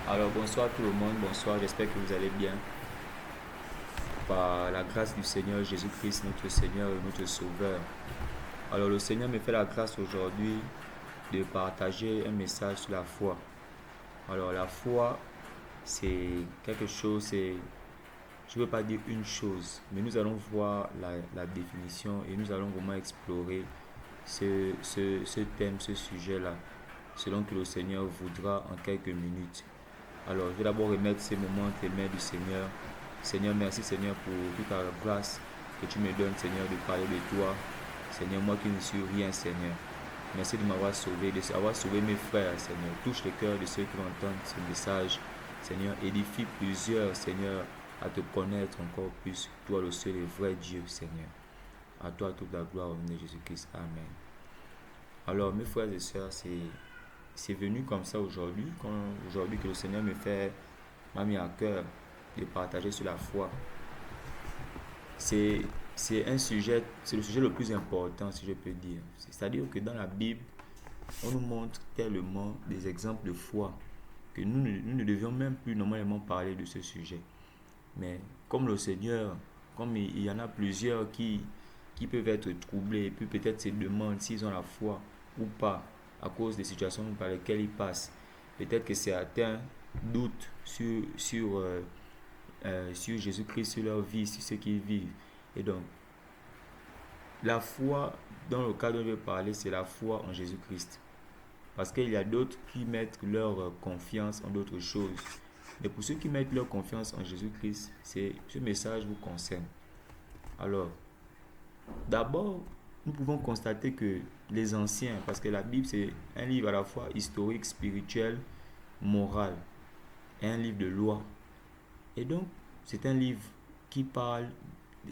Alors bonsoir tout le monde, bonsoir, j'espère que vous allez bien. Par la grâce du Seigneur Jésus-Christ, notre Seigneur et notre Sauveur. Alors le Seigneur me fait la grâce aujourd'hui de partager un message sur la foi. Alors la foi, c'est quelque chose, je ne veux pas dire une chose, mais nous allons voir la définition et nous allons vraiment explorer ce thème, ce sujet-là, selon que le Seigneur voudra en quelques minutes. Alors, je vais d'abord remettre ces moments entre les mains du Seigneur. Seigneur, merci Seigneur pour toute la grâce que tu me donnes, Seigneur, de parler de toi. Seigneur, moi qui ne suis rien, Seigneur. Merci de m'avoir sauvé, d'avoir sauvé mes frères, Seigneur. Touche le cœur de ceux qui entendent ce message. Seigneur, édifie plusieurs, Seigneur, à te connaître encore plus. Toi, le seul et vrai Dieu, Seigneur. À toi toute la gloire au nom de Jésus-Christ. Amen. Alors, mes frères et sœurs, c'est venu comme ça aujourd'hui, aujourd'hui que le Seigneur m'a mis à cœur de partager sur la foi. C'est, c'est le sujet le plus important, si je peux dire. C'est-à-dire que dans la Bible, on nous montre tellement des exemples de foi que nous ne devions même plus normalement parler de ce sujet. Mais comme le Seigneur, comme il y en a plusieurs qui peuvent être troublés, et puis peut-être se demandent s'ils ont la foi ou pas à cause des situations par lesquelles ils passent. Peut-être que certains doutent sur Jésus-Christ, sur leur vie, sur ce qu'ils vivent. Et donc, la foi, dans le cas dont je vais parler, c'est la foi en Jésus-Christ. Parce qu'il y a d'autres qui mettent leur confiance en d'autres choses. Mais pour ceux qui mettent leur confiance en Jésus-Christ, ce message vous concerne. Alors, d'abord, nous pouvons constater que les anciens, parce que la Bible c'est un livre à la fois historique, spirituel, moral, et un livre de loi. Et donc, c'est un livre qui parle,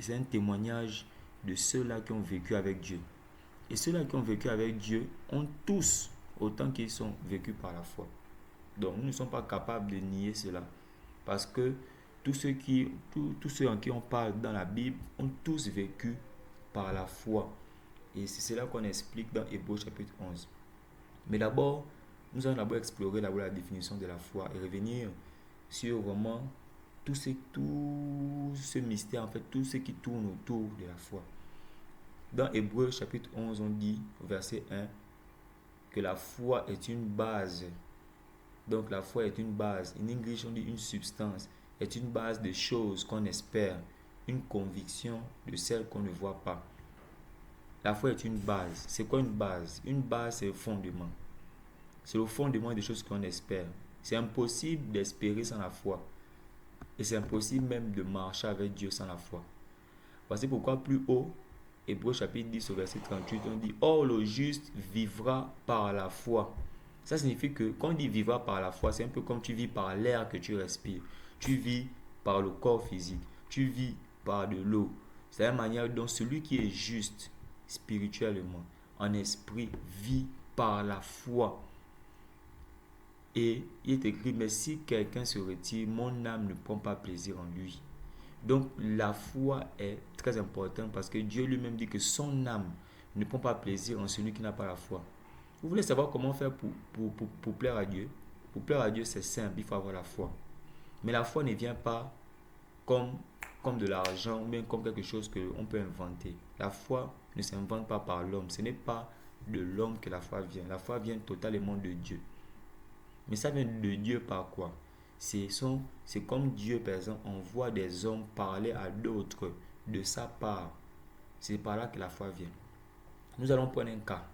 c'est un témoignage de ceux-là qui ont vécu avec Dieu. Et ceux-là qui ont vécu avec Dieu ont tous, autant qu'ils sont vécus par la foi. Donc, nous ne sommes pas capables de nier cela. Parce que tous ceux en qui on parle dans la Bible ont tous vécu par la foi. Et c'est cela qu'on explique dans Hébreux chapitre 11. Mais d'abord, nous allons d'abord explorer la définition de la foi et revenir sur vraiment tout ce mystère, en fait, tout ce qui tourne autour de la foi. Dans Hébreux chapitre 11, on dit au verset 1 que la foi est une base. Donc la foi est une base. En anglais, on dit une substance. Est une base de choses qu'on espère, une conviction de celles qu'on ne voit pas. La foi est une base. C'est quoi une base? Une base, c'est le fondement. C'est le fondement des choses qu'on espère. C'est impossible d'espérer sans la foi. Et c'est impossible même de marcher avec Dieu sans la foi. Voici pourquoi plus haut, Hébreux chapitre 10 au verset 38, on dit: Or le juste vivra par la foi. Ça signifie que quand on dit vivra par la foi, c'est un peu comme tu vis par l'air que tu respires. Tu vis par le corps physique. Tu vis par de l'eau. C'est la manière dont celui qui est juste spirituellement, en esprit, vit par la foi. Et il est écrit: mais si quelqu'un se retire, mon âme ne prend pas plaisir en lui. Donc la foi est très importante parce que Dieu lui-même dit que son âme ne prend pas plaisir en celui qui n'a pas la foi. Vous voulez savoir comment faire pour plaire à Dieu? Pour plaire à Dieu, c'est simple, il faut avoir la foi. Mais la foi ne vient pas comme, comme de l'argent ou bien comme quelque chose qu'on peut inventer. La foi ne s'invente pas par l'homme. Ce n'est pas de l'homme que la foi vient. La foi vient totalement de Dieu. Mais ça vient de Dieu par quoi? C'est comme Dieu, par exemple, envoie des hommes parler à d'autres de sa part. C'est par là que la foi vient. Nous allons prendre un cas.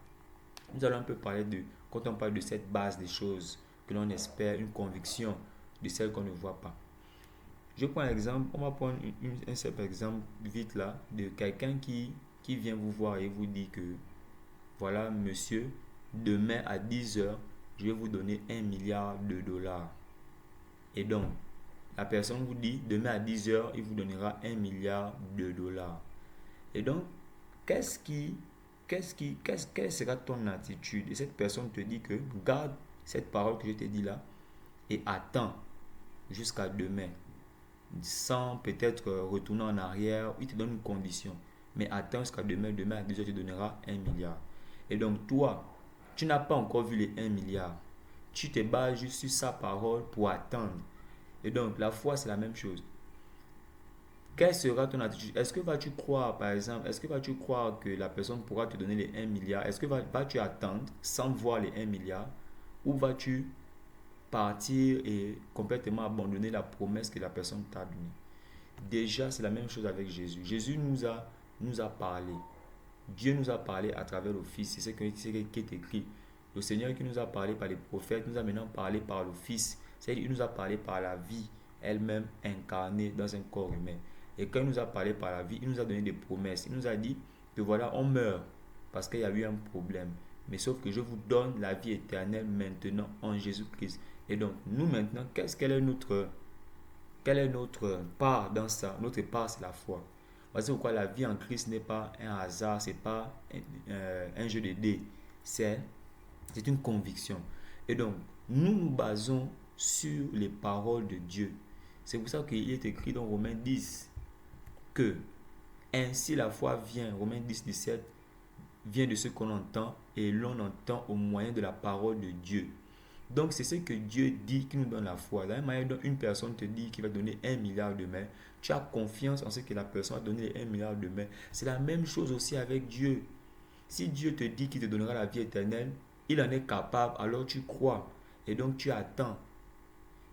Nous allons un peu parler de, quand on parle de cette base des choses que l'on espère, une conviction de celles qu'on ne voit pas. Je prends un exemple, on va prendre un simple exemple vite là, de quelqu'un qui vient vous voir et vous dit que, voilà monsieur, demain à 10 heures, je vais vous donner 1 milliard de dollars. Et donc, la personne vous dit, demain à 10 heures, il vous donnera 1 milliard de dollars. Et donc, quelle sera ton attitude? Et cette personne te dit que garde cette parole que je t'ai dit là et attends jusqu'à demain. Sans peut-être retourner en arrière, il te donne une condition. Mais attends jusqu'à demain, demain à 10 heures, tu donneras 1 milliard. Et donc toi, tu n'as pas encore vu les 1 milliard. tu te bases juste sur sa parole pour attendre. Et donc, la foi, c'est la même chose. Quelle sera ton attitude? Est-ce que vas-tu croire, par exemple, est-ce que vas-tu croire que la personne pourra te donner les 1 milliard? Est-ce que vas-tu attendre sans voir les 1 milliard? Ou vas-tu partir et complètement abandonner la promesse que la personne t'a donnée? Déjà, c'est la même chose avec Jésus. Jésus nous a parlé. Dieu nous a parlé à travers le Fils. C'est ce qui est écrit. Le Seigneur qui nous a parlé par les prophètes nous a maintenant parlé par le Fils. C'est-à-dire qu'il nous a parlé par la vie elle-même incarnée dans un corps humain. Et quand il nous a parlé par la vie, il nous a donné des promesses. Il nous a dit que voilà, on meurt parce qu'il y a eu un problème. Mais sauf que je vous donne la vie éternelle maintenant en Jésus-Christ. Et donc, nous maintenant, quelle est notre part dans ça? Notre part, c'est la foi. Voici pourquoi la vie en Christ n'est pas un hasard, c'est pas un jeu de dés. C'est une conviction. Et donc, nous nous basons sur les paroles de Dieu. C'est pour ça qu'il est écrit dans Romains 10 que ainsi la foi vient, Romains 10, 17, vient de ce qu'on entend et l'on entend au moyen de la parole de Dieu. Donc c'est ce que Dieu dit qui nous donne la foi. De la même manière dont une personne te dit qu'il va donner 1 milliard demain, tu as confiance en ce que la personne a donné les 1 milliard demain. C'est la même chose aussi avec Dieu. Si Dieu te dit qu'il te donnera la vie éternelle, il en est capable, alors tu crois. Et donc tu attends.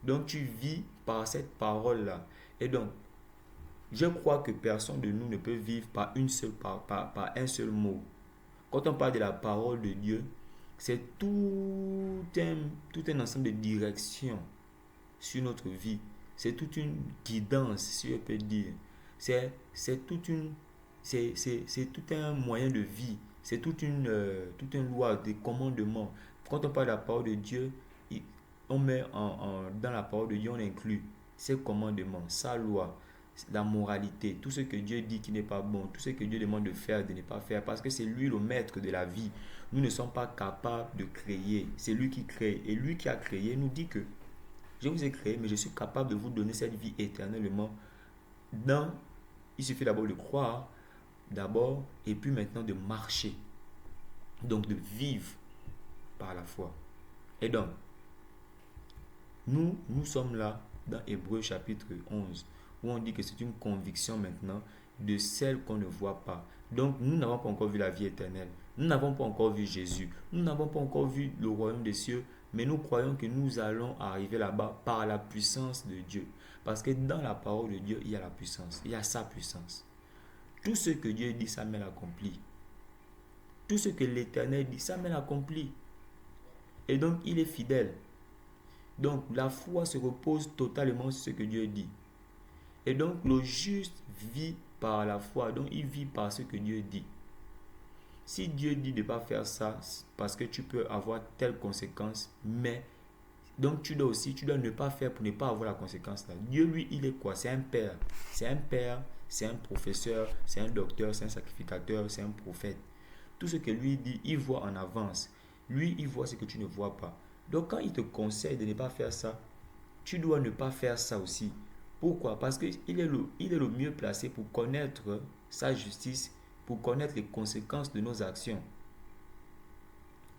Donc tu vis par cette parole-là. Et donc, je crois que personne de nous ne peut vivre par un seul mot. Quand on parle de la parole de Dieu, c'est tout un ensemble de directions sur notre vie. C'est toute une guidance, si je peux dire. C'est tout un moyen de vie. C'est toute une loi, des commandements. Quand on parle de la parole de Dieu, on met dans la parole de Dieu, on inclut ses commandements, sa loi, la moralité, tout ce que Dieu dit qui n'est pas bon, tout ce que Dieu demande de faire, de ne pas faire, parce que c'est lui le maître de la vie. Nous ne sommes pas capables de créer, c'est lui qui crée. Et lui qui a créé nous dit que je vous ai créé, mais je suis capable de vous donner cette vie éternellement. Il suffit d'abord de croire, d'abord, et puis maintenant de marcher. Donc de vivre par la foi. Et donc, nous sommes là dans Hébreux chapitre 11, où on dit que c'est une conviction maintenant de celle qu'on ne voit pas. Donc, nous n'avons pas encore vu la vie éternelle. Nous n'avons pas encore vu Jésus. Nous n'avons pas encore vu le royaume des cieux. Mais nous croyons que nous allons arriver là-bas par la puissance de Dieu. Parce que dans la parole de Dieu, il y a la puissance. Il y a sa puissance. Tout ce que Dieu dit, ça met l'accompli. Tout ce que l'Éternel dit, ça met l'accompli. Et donc, il est fidèle. Donc, la foi se repose totalement sur ce que Dieu dit. Et donc, le juste vit par la foi. Donc, il vit par ce que Dieu dit. Si Dieu dit de ne pas faire ça, parce que tu peux avoir telle conséquence, mais donc tu dois ne pas faire pour ne pas avoir la conséquence là. Dieu, lui, il est quoi? C'est un père. C'est un père, c'est un professeur, c'est un docteur, c'est un sacrificateur, c'est un prophète. Tout ce que lui dit, il voit en avance. Lui, il voit ce que tu ne vois pas. Donc, quand il te conseille de ne pas faire ça, tu dois ne pas faire ça aussi. Pourquoi? Parce qu'il est le mieux placé pour connaître sa justice, pour connaître les conséquences de nos actions.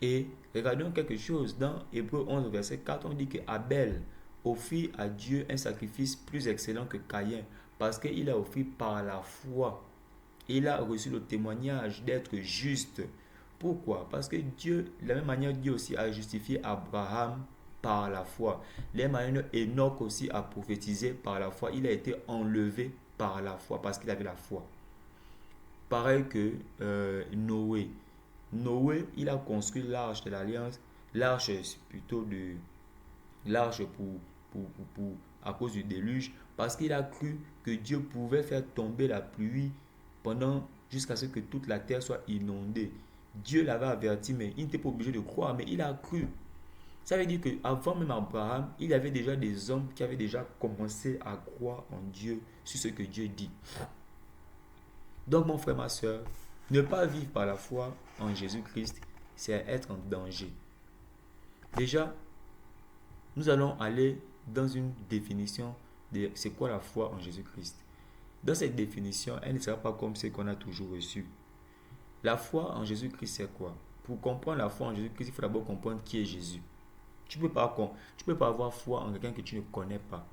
Et regardons quelque chose dans Hébreux 11, verset 4, on dit que Abel offrit à Dieu un sacrifice plus excellent que Caïn, parce qu'il a offert par la foi. Il a reçu le témoignage d'être juste. Pourquoi? Parce que Dieu, de la même manière, Dieu aussi a justifié Abraham par la foi. De la même manière, Enoch aussi a prophétisé par la foi. Il a été enlevé par la foi, parce qu'il avait la foi. Pareil que Noé. Noé, il a construit l'arche de l'alliance. L'arche, c'est plutôt l'arche à cause du déluge, parce qu'il a cru que Dieu pouvait faire tomber la pluie jusqu'à ce que toute la terre soit inondée. Dieu l'avait averti, mais il n'était pas obligé de croire, mais il a cru. Ça veut dire qu'avant même Abraham, il y avait déjà des hommes qui avaient déjà commencé à croire en Dieu, sur ce que Dieu dit. Donc mon frère, ma soeur, ne pas vivre par la foi en Jésus-Christ, c'est être en danger. Déjà, nous allons aller dans une définition de c'est quoi la foi en Jésus-Christ. Dans cette définition, elle ne sera pas comme ce qu'on a toujours reçu. La foi en Jésus-Christ, c'est quoi? Pour comprendre la foi en Jésus-Christ, il faut d'abord comprendre qui est Jésus. Tu peux pas avoir foi en quelqu'un que tu ne connais pas.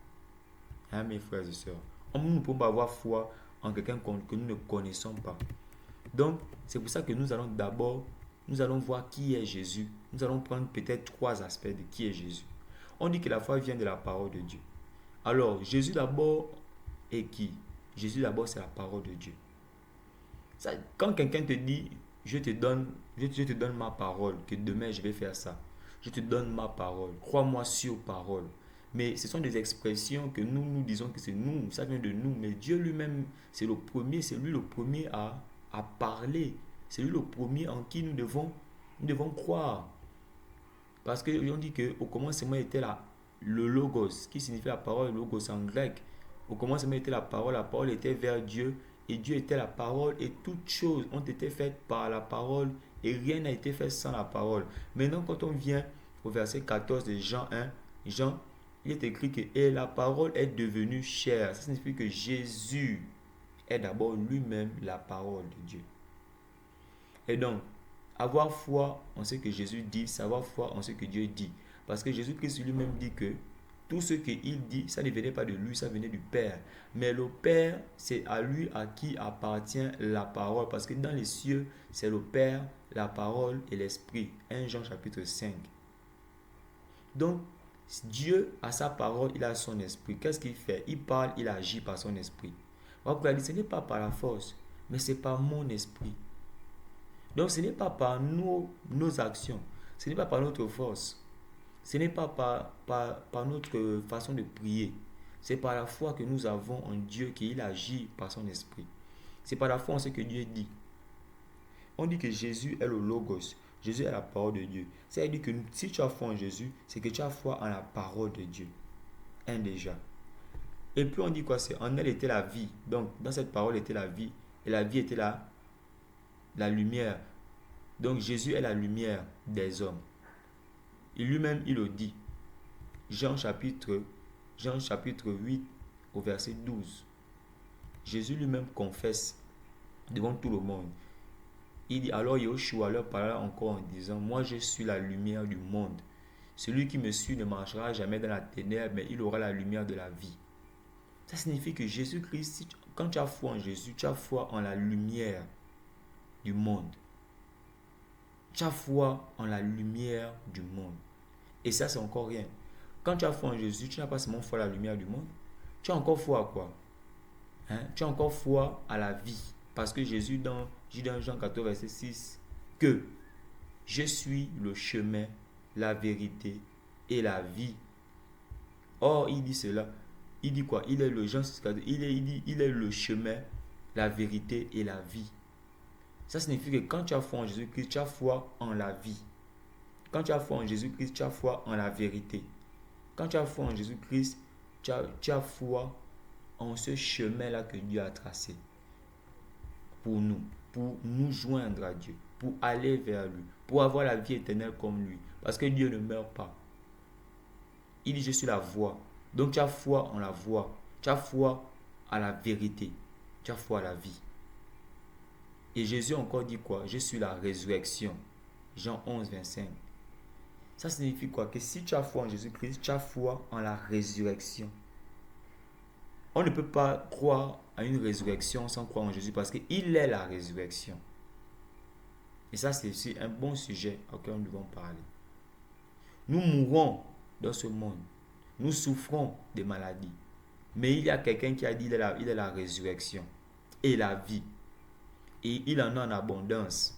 Hein, mes frères et sœurs. Nous ne pouvons pas avoir foi en quelqu'un que nous ne connaissons pas. Donc, c'est pour ça que nous allons voir qui est Jésus. Nous allons prendre peut-être 3 aspects de qui est Jésus. On dit que la foi vient de la parole de Dieu. Alors, Jésus d'abord est qui? Jésus d'abord, c'est la parole de Dieu. Ça, quand quelqu'un te dit, je te donne ma parole, que demain je vais faire ça. Je te donne ma parole. Crois-moi sur parole. Mais ce sont des expressions que nous disons que c'est nous, ça vient de nous. Mais Dieu lui-même, c'est lui le premier à parler. C'est lui le premier en qui nous devons croire. Parce qu'on dit qu'au commencement était le logos, qui signifie la parole, logos en grec. Au commencement était la parole était vers Dieu, et Dieu était la parole, et toutes choses ont été faites par la parole, et rien n'a été fait sans la parole. Maintenant, quand on vient au verset 14 de Jean 1, il est écrit que et la parole est devenue chair. Ça signifie que Jésus est d'abord lui-même la parole de Dieu. Et donc, avoir foi en ce que Jésus dit, savoir foi en ce que Dieu dit. Parce que Jésus-Christ lui-même dit que tout ce qu'il dit, ça ne venait pas de lui, ça venait du Père. Mais le Père, c'est à lui à qui appartient la parole. Parce que dans les cieux, c'est le Père, la parole et l'Esprit. 1 Jean chapitre 5. Donc, Dieu a sa parole, il a son esprit. Qu'est-ce qu'il fait? Il parle, il agit par son esprit. Donc, ce n'est pas par la force, mais c'est par mon esprit. Donc, ce n'est pas par nos actions, ce n'est pas par notre force, ce n'est pas par notre façon de prier. C'est par la foi que nous avons en Dieu qu'il agit par son esprit. C'est par la foi en ce que Dieu dit. On dit que Jésus est le Logos. Jésus est la parole de Dieu. C'est-à-dire que si tu as foi en Jésus, c'est que tu as foi en la parole de Dieu. Un déjà. Et puis on dit quoi? C'est en elle était la vie. Donc dans cette parole était la vie. Et la vie était la lumière. Donc Jésus est la lumière des hommes. Et lui-même, il le dit. Jean chapitre 8 au verset 12. Jésus lui-même confesse devant tout le monde. Il dit, alors Yahushua leur parla encore en disant, moi je suis la lumière du monde. Celui qui me suit ne marchera jamais dans la ténèbre, mais il aura la lumière de la vie. Ça signifie que Jésus-Christ, quand tu as foi en Jésus, tu as foi en la lumière du monde. Tu as foi en la lumière du monde. Et ça, c'est encore rien. Quand tu as foi en Jésus, tu n'as pas seulement foi à la lumière du monde. Tu as encore foi à quoi? Tu as encore foi à la vie. Parce que Jésus dit dans Jean 14, verset 6, que je suis le chemin, la vérité et la vie. Or, il dit cela. Il dit quoi? Il est le il est le chemin, la vérité et la vie. Ça signifie que quand tu as foi en Jésus-Christ, tu as foi en la vie. Quand tu as foi en Jésus-Christ, tu as foi en la vérité. Quand tu as foi en Jésus-Christ, tu as foi en ce chemin-là que Dieu a tracé pour nous joindre à Dieu, pour aller vers lui, pour avoir la vie éternelle comme lui. Parce que Dieu ne meurt pas. Il dit, je suis la voie. Donc tu as foi en la voie. Tu as foi à la vérité. Tu as foi à la vie. Et Jésus encore dit quoi? Je suis la résurrection. Jean 11, 25. Ça signifie quoi? Que si tu as foi en Jésus-Christ, tu as foi en la résurrection. On ne peut pas croire à une résurrection sans croire en Jésus parce qu'il est la résurrection. Et ça, c'est aussi un bon sujet auquel nous devons parler. Nous mourons dans ce monde. Nous souffrons des maladies. Mais il y a quelqu'un qui a dit qu'il est la résurrection et la vie. Et il en a en abondance.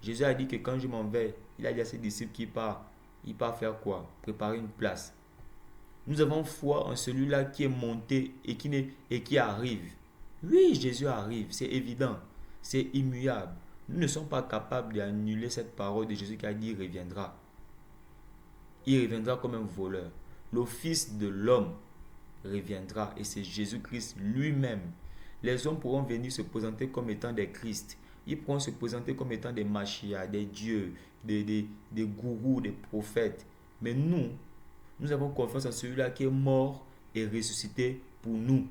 Jésus a dit que quand je m'en vais, il a dit à ses disciples qu'il part. Il part faire quoi? Préparer une place. Nous avons foi en celui-là qui est monté et qui arrive. Oui, Jésus arrive, c'est évident, c'est immuable. Nous ne sommes pas capables d'annuler cette parole de Jésus qui a dit il reviendra. Il reviendra comme un voleur. Le Fils de l'homme reviendra et c'est Jésus-Christ lui-même. Les hommes pourront venir se présenter comme étant des Christ. Ils pourront se présenter comme étant des Mashiach, des dieux, des gourous, des prophètes. Mais nous avons confiance en celui-là qui est mort et ressuscité pour nous.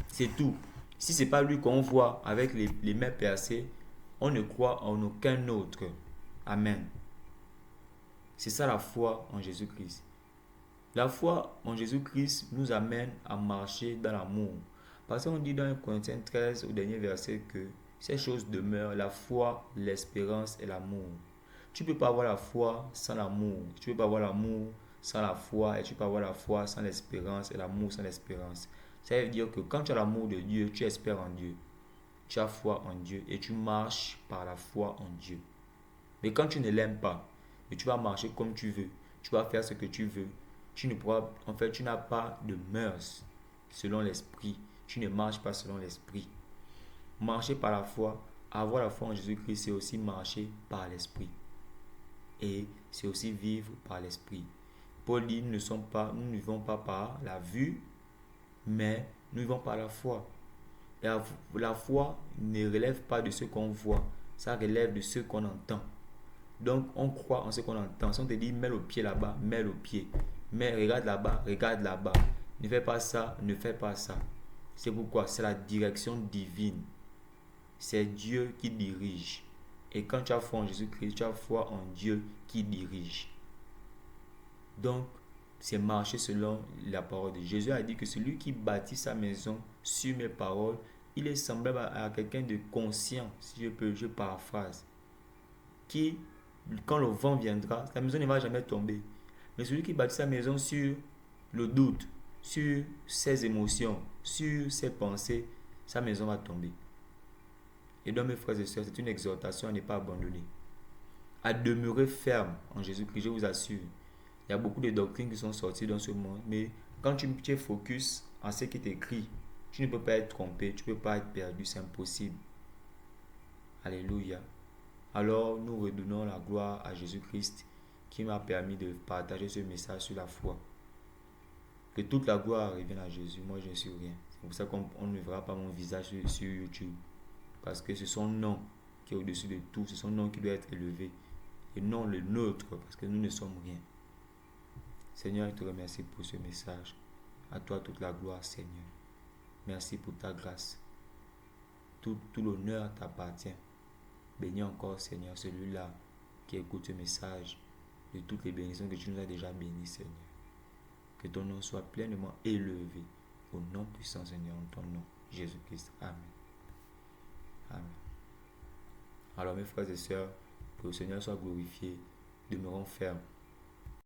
C'est tout. Si ce n'est pas lui qu'on voit avec les mains percées, on ne croit en aucun autre. Amen. C'est ça la foi en Jésus-Christ. La foi en Jésus-Christ nous amène à marcher dans l'amour. Parce qu'on dit dans 1 Corinthiens 13, au dernier verset, que ces choses demeurent, la foi, l'espérance et l'amour. Tu ne peux pas avoir la foi sans l'amour. Tu ne peux pas avoir l'amour sans la foi. Et tu ne peux pas avoir la foi sans l'espérance et l'amour sans l'espérance. Ça veut dire que quand tu as l'amour de Dieu, tu espères en Dieu. Tu as foi en Dieu et tu marches par la foi en Dieu. Mais quand tu ne l'aimes pas, et tu vas marcher comme tu veux, tu vas faire ce que tu veux, tu ne pourras, en fait, tu n'as pas de mœurs selon l'esprit. Tu ne marches pas selon l'esprit. Marcher par la foi, avoir la foi en Jésus-Christ, c'est aussi marcher par l'esprit. Et c'est aussi vivre par l'esprit. Paul dit, nous ne vivons pas par la vue, mais nous vivons par la foi. Et la foi ne relève pas de ce qu'on voit, ça relève de ce qu'on entend. Donc, on croit en ce qu'on entend. Si on te dit, mets le pied là-bas, mets le pied. Mais regarde là-bas, regarde là-bas. Ne fais pas ça, ne fais pas ça. C'est pourquoi c'est la direction divine. C'est Dieu qui dirige. Et quand tu as foi en Jésus-Christ, tu as foi en Dieu qui dirige. Donc, c'est marcher selon la parole de Jésus. A dit que celui qui bâtit sa maison sur mes paroles, il est semblable à quelqu'un de conscient, si je paraphrase, qui, quand le vent viendra, la maison ne va jamais tomber. Mais celui qui bâtit sa maison sur le doute, sur ses émotions, sur ses pensées, sa maison va tomber. Et donc, mes frères et sœurs, c'est une exhortation à ne pas abandonner, à demeurer ferme en Jésus-Christ, je vous assure. Il y a beaucoup de doctrines qui sont sorties dans ce monde, mais quand tu es focus en ce qui est écrit, tu ne peux pas être trompé, tu ne peux pas être perdu, c'est impossible. Alléluia. Alors nous redonnons la gloire à Jésus-Christ qui m'a permis de partager ce message sur la foi. Que toute la gloire revienne à Jésus, moi je ne suis rien. C'est pour ça qu'on ne verra pas mon visage sur YouTube. Parce que c'est son nom qui est au-dessus de tout, c'est son nom qui doit être élevé. Et non le nôtre, parce que nous ne sommes rien. Seigneur, je te remercie pour ce message. À toi toute la gloire, Seigneur. Merci pour ta grâce. Tout l'honneur t'appartient. Bénis encore, Seigneur, celui-là qui écoute ce message, de toutes les bénédictions que tu nous as déjà bénies, Seigneur. Que ton nom soit pleinement élevé. Au nom puissant, Seigneur, en ton nom, Jésus-Christ. Amen. Amen. Alors, mes frères et sœurs, que le Seigneur soit glorifié. Demeurons fermes